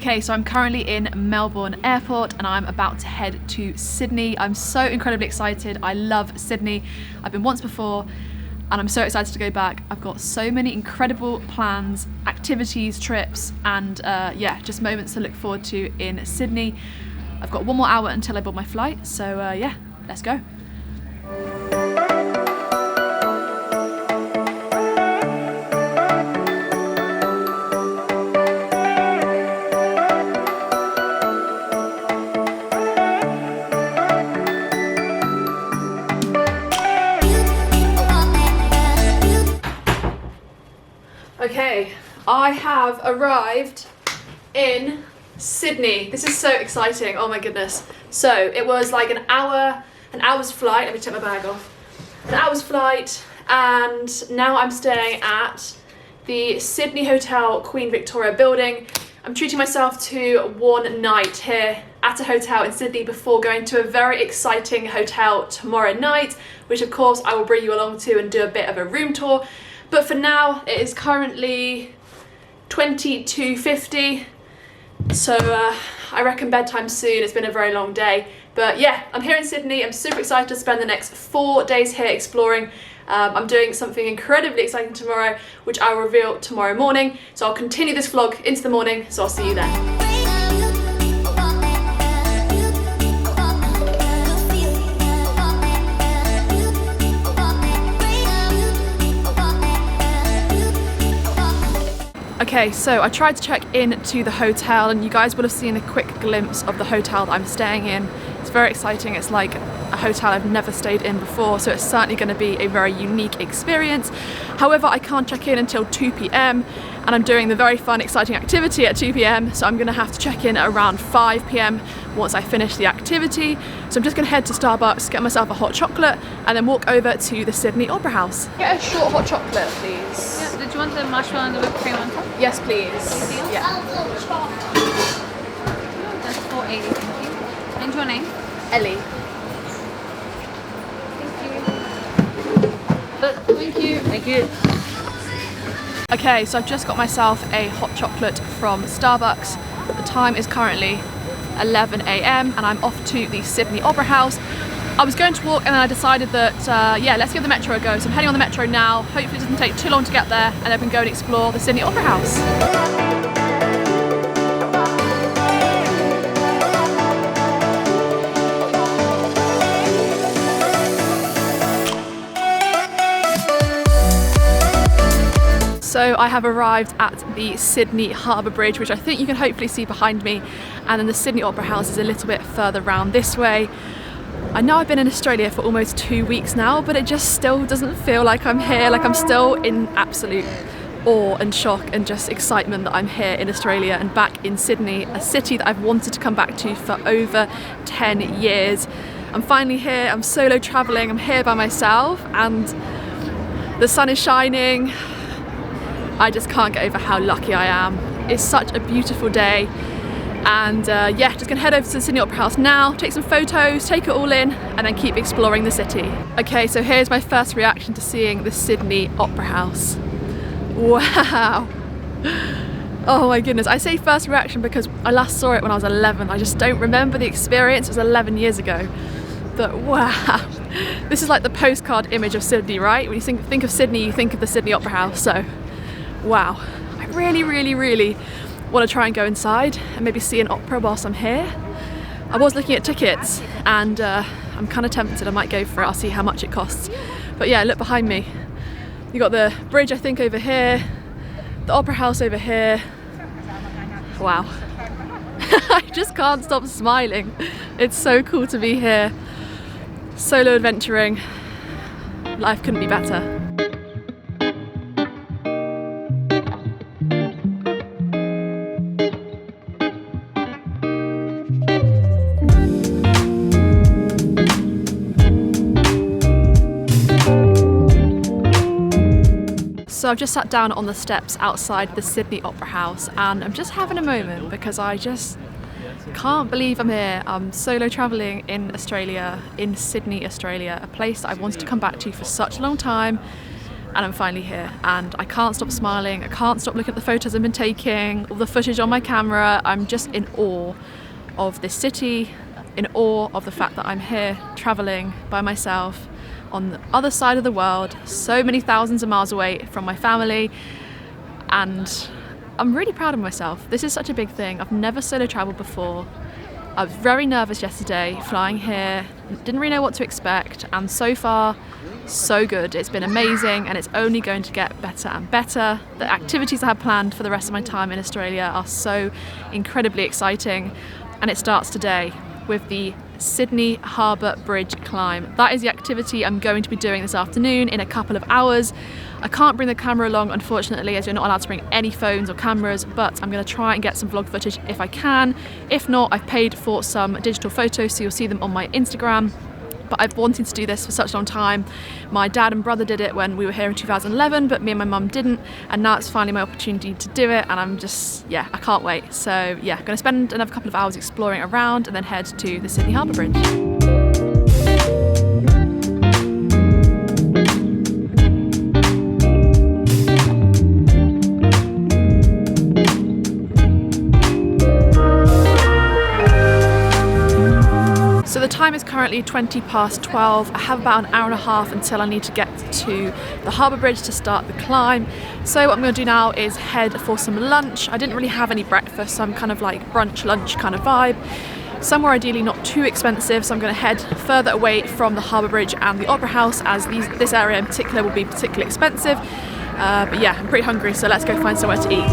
Okay, so I'm currently in Melbourne Airport and I'm about to head to Sydney. I'm so incredibly excited. I love Sydney. I've been once before and I'm so excited to go back. I've got so many incredible plans, activities, trips, and yeah, just moments to look forward to in Sydney. I've got 1 more hour until I board my flight, so yeah, let's go. Okay, I have arrived in Sydney. This is so exciting, oh my goodness. So it was like an hour's flight. Let me take my bag off. An hour's flight, and now I'm staying at the Sydney Hotel Queen Victoria building. I'm treating myself to 1 night here at a hotel in Sydney before going to a very exciting hotel tomorrow night, which of course I will bring you along to and do a bit of a room tour. But for now, it is currently 22:50, so I reckon bedtime soon. It's been a very long day. But yeah, I'm here in Sydney. I'm super excited to spend the next 4 days here exploring. I'm doing something incredibly exciting tomorrow, which I will reveal tomorrow morning. So I'll continue this vlog into the morning, so I'll see you then. Okay, so I tried to check into the hotel and you guys will have seen a quick glimpse of the hotel that I'm staying in. It's very exciting. It's like a hotel I've never stayed in before, so it's certainly going to be a very unique experience. However, I can't check in until 2 p.m. and I'm doing the very fun, exciting activity at 2 p.m, so I'm going to have to check in at around 5 p.m. once I finish the activity. So I'm just going to head to Starbucks, get myself a hot chocolate, and then walk over to the Sydney Opera House. Get a short hot chocolate, please. Yeah, did you want the marshmallow and the whipped cream on top? Yes, please. Yeah. That's $4.80, thank you. And your name? Ellie. Thank you. Thank you. Okay, so I've just got myself a hot chocolate from Starbucks. The time is currently 11 a.m. and I'm off to the Sydney Opera House. I was going to walk and then I decided that, yeah, let's give the metro a go. So I'm heading on the metro now. Hopefully it doesn't take too long to get there and then we can go and explore the Sydney Opera House. So I have arrived at the Sydney Harbour Bridge, which I think you can hopefully see behind me, and then the Sydney Opera House is a little bit further round this way. I know I've been in Australia for almost 2 weeks now, but it just still doesn't feel like I'm here. Like I'm still in absolute awe and shock and just excitement that I'm here in Australia and back in Sydney, a city that I've wanted to come back to for over 10 years. I'm finally here, I'm solo travelling, I'm here by myself and the sun is shining. I just can't get over how lucky I am. It's such a beautiful day. And yeah, just gonna head over to the Sydney Opera House now, take some photos, take it all in, and then keep exploring the city. Okay, so here's my first reaction to seeing the Sydney Opera House. Wow. Oh my goodness, I say first reaction because I last saw it when I was 11. I just don't remember the experience, it was 11 years ago. But wow, this is like the postcard image of Sydney, right? When you think of Sydney, you think of the Sydney Opera House, so wow. I really want to try and go inside and maybe see an opera whilst I'm here. I was looking at tickets and I'm kind of tempted. I might go for it. I'll see how much it costs. But yeah, look behind me. You got the bridge, I think, over here, the opera house over here. Wow. I just can't stop smiling. It's so cool to be here. Solo adventuring. Life couldn't be better. So I've just sat down on the steps outside the Sydney Opera House and I'm just having a moment because I just can't believe I'm here. I'm solo travelling in Australia, in Sydney, Australia, a place that I've wanted to come back to for such a long time. and I'm finally here, and I can't stop smiling. I can't stop looking at the photos I've been taking, all the footage on my camera. I'm just in awe of this city, in awe of the fact that I'm here traveling by myself on the other side of the world, so many thousands of miles away from my family, and I'm really proud of myself. This is such a big thing. I've never solo traveled before. I was very nervous yesterday flying here, didn't really know what to expect, and so far so good. It's been amazing, and it's only going to get better and better. The activities I have planned for the rest of my time in Australia are so incredibly exciting, and it starts today with the Sydney Harbour Bridge climb. That is the activity I'm going to be doing this afternoon in a couple of hours. I can't bring the camera along, unfortunately, as you're not allowed to bring any phones or cameras, but I'm going to try and get some vlog footage if I can. If not, I've paid for some digital photos, so you'll see them on my Instagram. But I've wanted to do this for such a long time. My dad and brother did it when we were here in 2011, but me and my mum didn't, and now it's finally my opportunity to do it, and I'm just, yeah, I can't wait. So yeah, I'm going to spend another couple of hours exploring around and then head to the Sydney Harbour Bridge. So the time is currently 12:20. I have about an hour and a half until I need to get to the Harbour Bridge to start the climb. So what I'm going to do now is head for some lunch. I didn't really have any breakfast, so I'm kind of like brunch lunch kind of vibe. Somewhere ideally not too expensive, so I'm going to head further away from the Harbour Bridge and the Opera House, as this area in particular will be particularly expensive. But yeah, I'm pretty hungry, so let's go find somewhere to eat.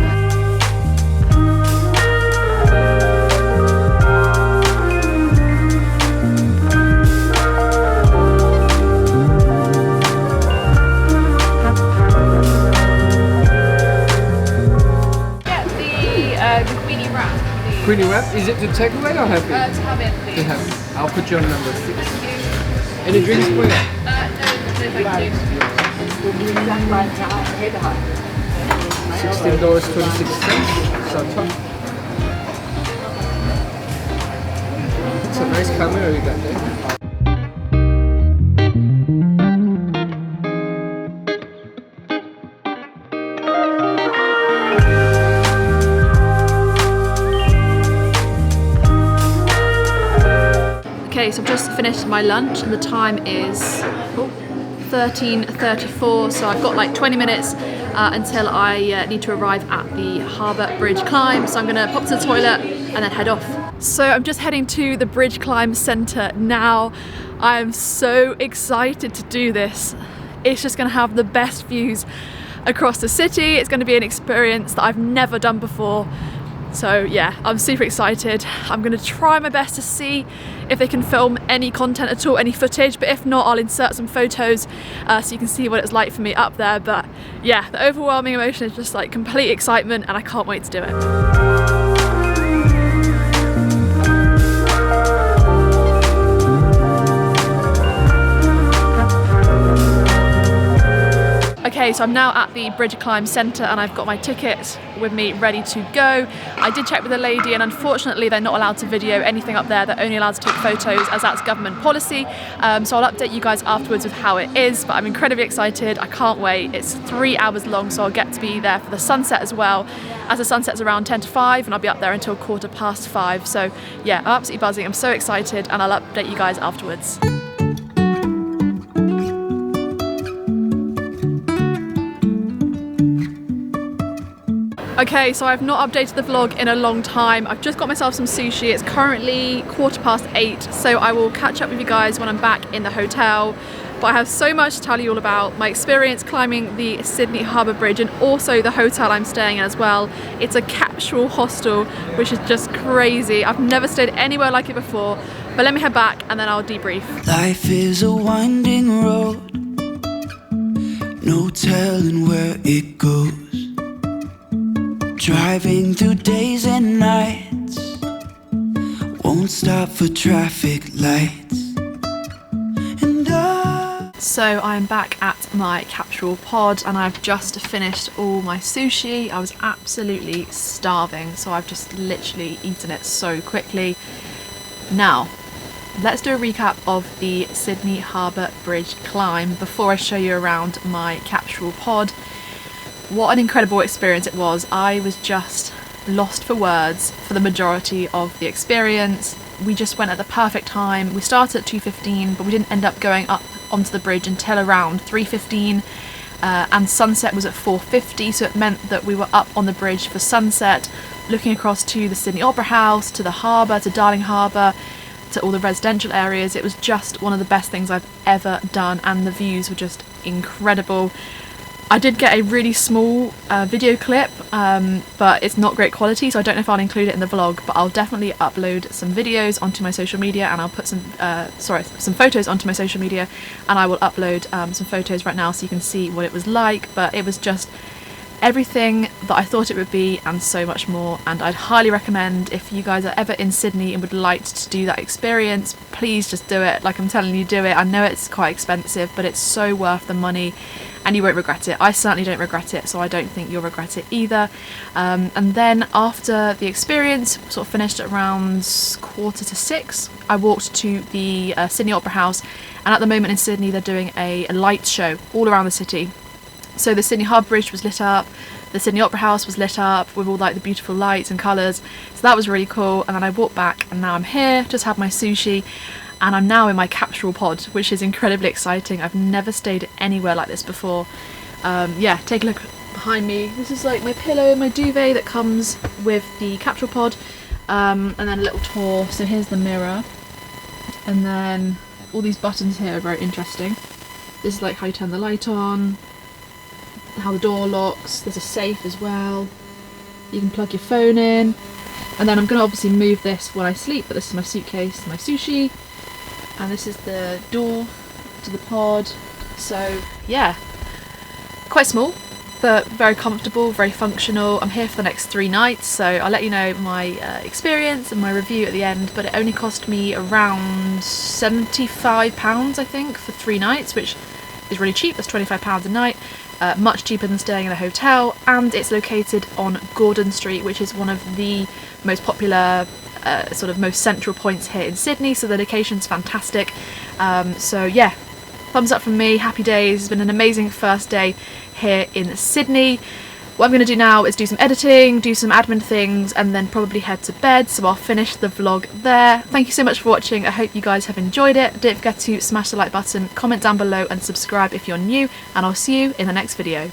Queenie wrap, is it to take away or have it? To have it, please. To have it. I'll put you on number 6. Thank you. Any drinks for you? No, thank you. $16.26. So top. It's a nice camera you got there. Okay, so I've just finished my lunch and the time is 13:34, so I've got like 20 minutes until I need to arrive at the Harbour Bridge climb. So I'm gonna pop to the toilet and then head off. So I'm just heading to the Bridge Climb Centre now. I am so excited to do this. It's just gonna have the best views across the city. It's gonna be an experience that I've never done before. So yeah, I'm super excited. I'm gonna try my best to see if they can film any content at all, any footage, but if not, I'll insert some photos so you can see what it's like for me up there. But yeah, the overwhelming emotion is just like complete excitement, and I can't wait to do it. Okay, so I'm now at the Bridge Climb Centre and I've got my ticket with me ready to go. I did check with the lady, and unfortunately they're not allowed to video anything up there. They're only allowed to take photos, as that's government policy. So I'll update you guys afterwards with how it is, but I'm incredibly excited. I can't wait. It's 3 hours long, so I'll get to be there for the sunset as well, as the sunset's around 10 to 5 and I'll be up there until 5:15. So yeah, I'm absolutely buzzing. I'm so excited, and I'll update you guys afterwards. Okay, so I've not updated the vlog in a long time. I've just got myself some sushi. It's currently 8:15, so I will catch up with you guys when I'm back in the hotel. But I have so much to tell you all about my experience climbing the Sydney Harbour Bridge, and also the hotel I'm staying in as well. It's a capsule hostel, which is just crazy. I've never stayed anywhere like it before. But let me head back and then I'll debrief. Life is a winding road, no telling where it goes. Driving through days and nights, won't stop for traffic lights. So I'm back at my capsule pod and I've just finished all my sushi. I was absolutely starving, so I've just literally eaten it so quickly. Now, let's do a recap of the Sydney Harbour Bridge climb before I show you around my capsule pod. What an incredible experience it was. I was just lost for words for the majority of the experience. We just went at the perfect time. We started at 2:15, but we didn't end up going up onto the bridge until around 3:15, and sunset was at 4:50, so it meant that we were up on the bridge for sunset, looking across to the Sydney Opera House, to the harbour, to Darling Harbour, to all the residential areas. It was just one of the best things I've ever done, and the views were just incredible. I did get a really small video clip, but it's not great quality, so I don't know if I'll include it in the vlog, but I'll definitely upload some videos onto my social media, and I'll put some photos onto my social media, and I will upload some photos right now so you can see what it was like. But it was just everything that I thought it would be and so much more, and I'd highly recommend, if you guys are ever in Sydney and would like to do that experience, please just do it. Like I'm telling you, do it. I know it's quite expensive, but it's so worth the money and you won't regret it. I certainly don't regret it, so I don't think you'll regret it either. And then after the experience sort of finished at around 5:45, I walked to the Sydney Opera House, and at the moment in Sydney they're doing a lights show all around the city. So the Sydney Harbour Bridge was lit up, the Sydney Opera House was lit up with all like the beautiful lights and colours, so that was really cool. And then I walked back, and now I'm here, just had my sushi, and I'm now in my capsule pod, which is incredibly exciting. I've never stayed anywhere like this before. Yeah, take a look behind me. This is like my pillow and my duvet that comes with the capsule pod, and then a little tour. So here's the mirror, and then all these buttons here are very interesting. This is like how you turn the light on, how the door locks. There's a safe as well. You can plug your phone in, and then I'm going to obviously move this when I sleep, but this is my suitcase, my sushi, and this is the door to the pod. So yeah, quite small but very comfortable, very functional. I'm here for the next 3 nights, so I'll let you know my experience and my review at the end, but it only cost me around £75 I think for 3 nights, which is really cheap. That's £25 a night. Much cheaper than staying in a hotel, and it's located on Gordon Street, which is one of the most popular sort of most central points here in Sydney, so the location's fantastic. So yeah, thumbs up from me, happy days. It's been an amazing first day here in Sydney. What I'm going to do now is do some editing, do some admin things, and then probably head to bed, so I'll finish the vlog there. Thank you so much for watching. I hope you guys have enjoyed it. Don't forget to smash the like button, comment down below and subscribe if you're new, and I'll see you in the next video.